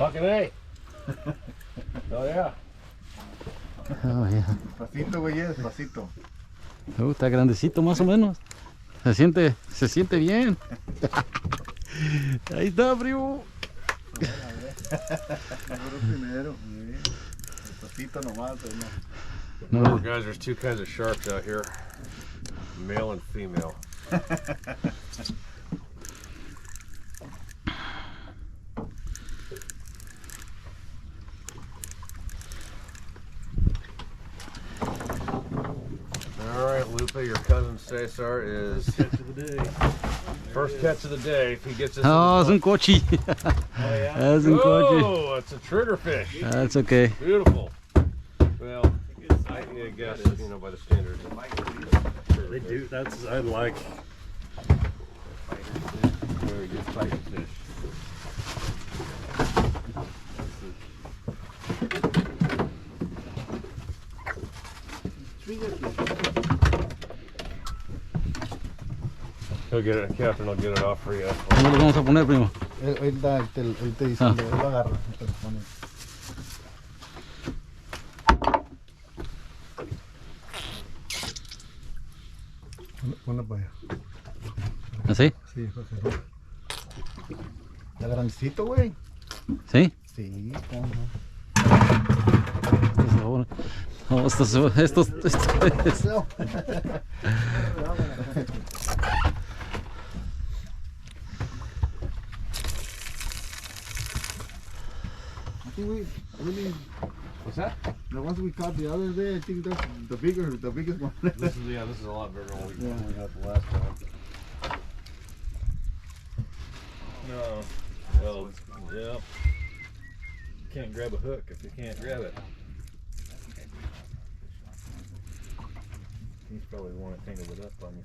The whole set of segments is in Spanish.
Fucking A. Oh yeah. Oh, yeah. Despacito, güey, despacito. Está grandecito más o menos. Se siente bien. Ahí está, primo. Primero. Despacito nomás, No. Remember, guys, there's two kinds of sharks out here, male and female. All right, Lupe, your cousin Cesar is Catch of the day. first catch of the day. If he gets this, Oh, es un cochi. Oh, yeah. Es un cochi. oh, it's a triggerfish. That's okay. Beautiful. Well, I guess you know by the standards. They do. That's I like. Very good fighting fish. He'll get it, Captain will get it off for you. ¿Cómo lo vamos a poner, primo? Él te dice, él lo agarra. Te lo pone. Ponlo para allá. ¿Así? Sí, José. Está grandecito, güey. ¿Sí? Sí, cómo no. No, estos. No. I think we really. What's that? The ones we caught the other day, I think that's the biggest one. This is this is a lot bigger than we Yeah. got the last time. No. Well, yeah. Can't grab a hook if you can't grab it. He's probably the one that tangled it up on you.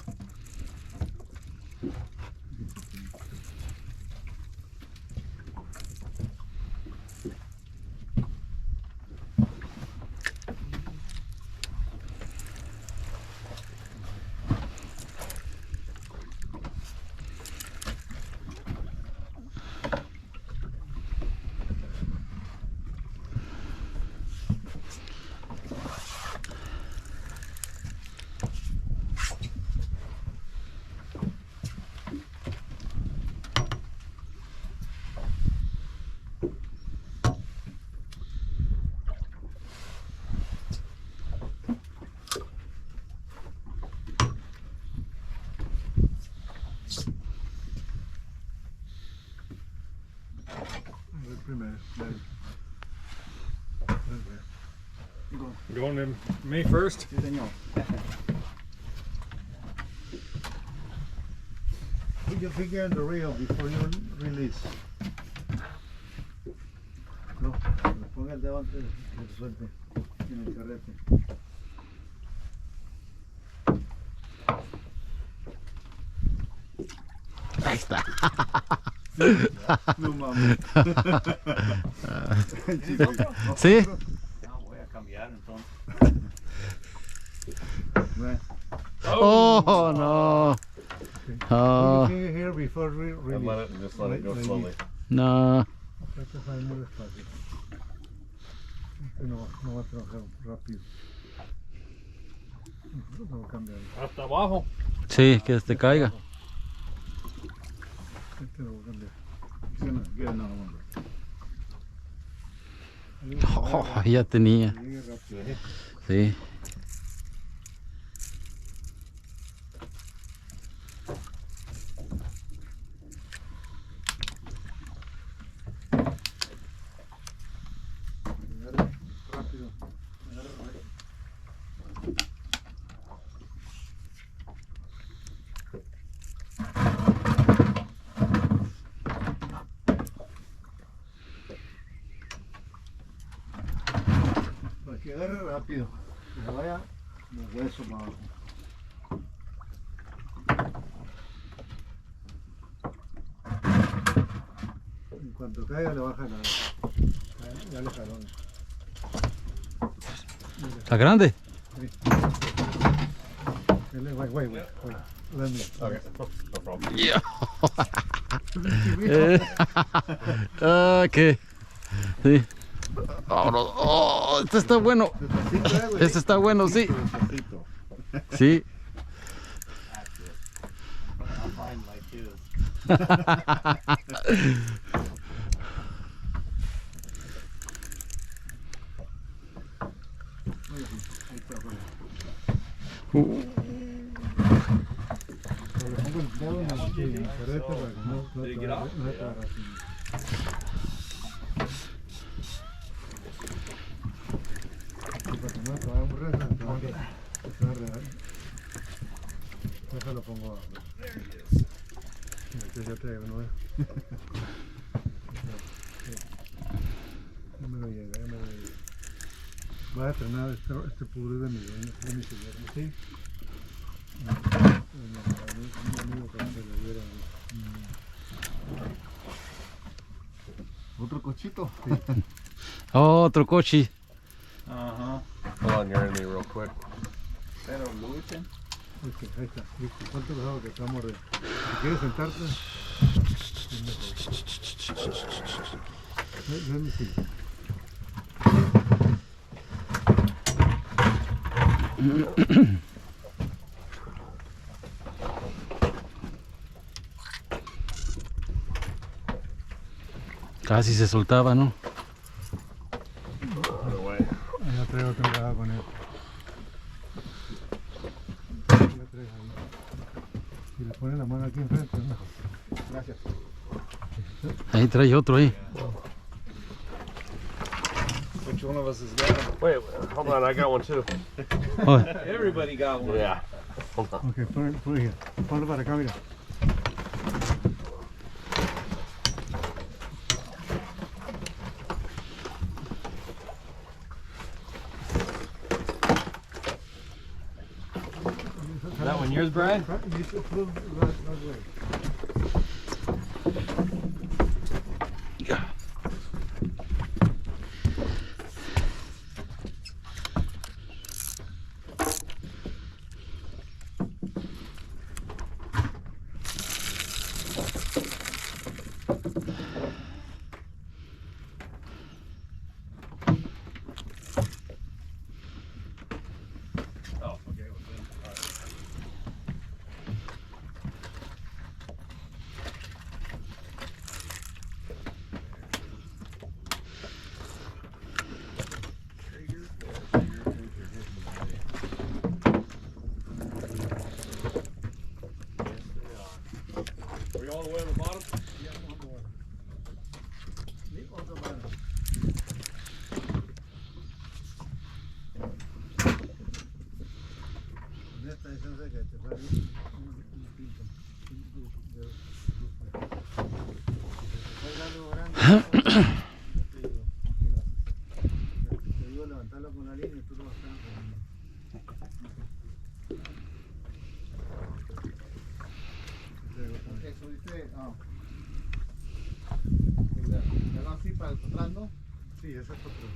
Going to me first? Sí, señor. Put your finger in the reel before you release. No, ponga el dedo antes que se suelte en el carrete. Ahí está. No mames. ¿Sí? No, voy a cambiar entonces. Bueno. Oh, no. Put Oh, your finger here before And release. let it just let it go slowly. no. Trata de salir muy despacio. Este no va a trabajar rápido. No va a cambiar. Hasta abajo. Sí, que te caiga. Este lo voy a cambiar. Get another one. Oh, ya tenía. Llegue rápido. Sí. Agarre rápido. Agarre rápido. Para que agarre rápido. Que se vaya los huesos para abajo. En cuanto caiga le baja la. Ya le jaló. ¿Está grande? Wait. Let me. Okay, no problem. Ok. Sí. Vámonos. Oh, este está bueno. Despacito, güey. Este está bueno, sí. Despacito. Sí. I'll find like his. Ahí está, güey. Pero le pongo el dedo en la careta para que no Did it te get off? agarre así. Y para que no te vaya a aburrir, te va a enredar. Déjalo pongo abajo. Este ya te no ve. Ya me lo llega, ya me lo llega. Va a estrenar este pudre de mi señor, ¿sí? Un amigo que se le diera. Otro cochito. Sí. Otro coche. Uh-huh. Hold on, you're me real quick. Pero luchan. Ahí está, listo. ¿Cuánto dejado que estamos de? Si quieres sentarte. Let me see. Casi se soltaba, ¿no? Ya traigo otro grado con él. Ya traigo ahí. Si le pones la mano aquí enfrente, ¿no? Gracias. Ahí trae otro ahí. Which one of us has got it? Wait, hold on, I got one too. Oh, Everybody got one. Yeah. Hold on. Ok, ponlo here. Ponlo para acá, mira. Is that one yours, Brian? Oh, okay. All right. Are you all the way on the bottom? Esta distancia que te fue un pinto. Te digo levantarlo con la línea y tú lo vas a estar eso dice, ¿le así para atrás, no? Sí, ese es otro.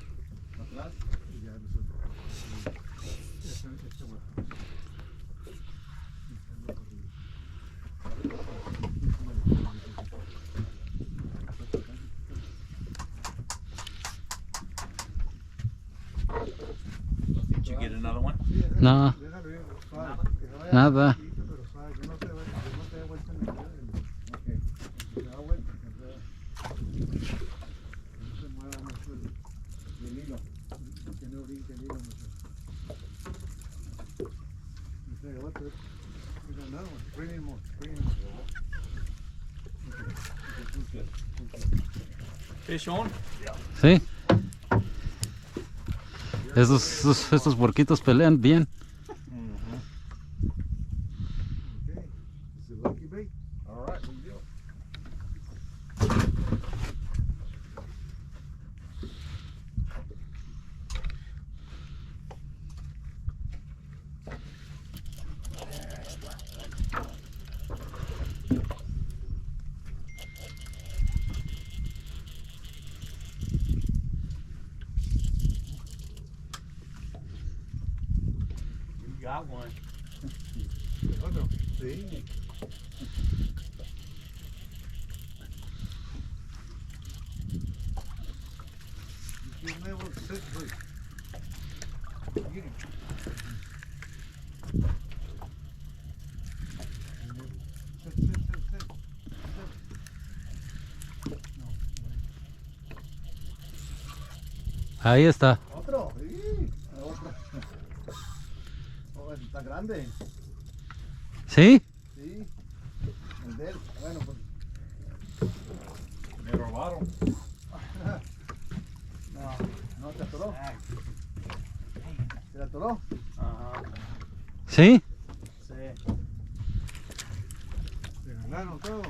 Atrás y ya nosotros. Este bueno. Did you get another one? no, Déjalo ir, suave, que se vaya nada. poquito, pero suave, que no se vaya, que no te dé vuelta en el dedo. Ok, que se da vuelta, que no se mueva mucho el hilo, que no brinque el hilo mucho. No sé, what the, you don't know, bring in more, bring in more. Okay, good. Fish on? Sí. Estos puerquitos pelean bien. Okay, it's a lucky bait. All right, we go. You got one. Otro, sí. Don't ever sit good. Get him. Sit. Ahí está. Otro. Sí. Otro. Oh, está grande. ¿Sí? Sí. El de él. Bueno, pues. Me robaron. No te atoró. ¿Te atoró? Ajá. ¿Sí? Sí. Te ganaron todo.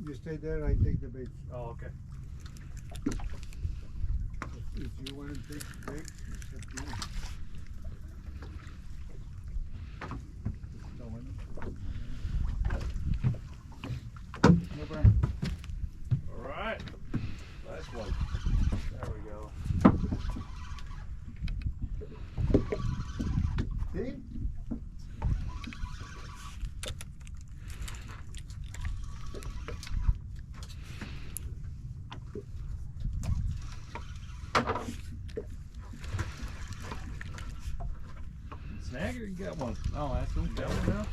You stay there, I take the bait. Oh, okay. If you want to take the bait, it's up to you. Está bueno. No problem. All right. Nice one. There we go. ¿Sí? Snagger, you got one. Oh, that's one. Got one now?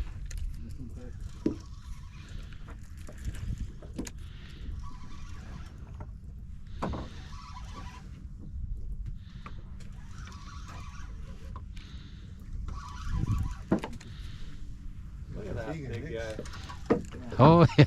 Look at that Sigue, big ¿eh? guy. Oh, yeah.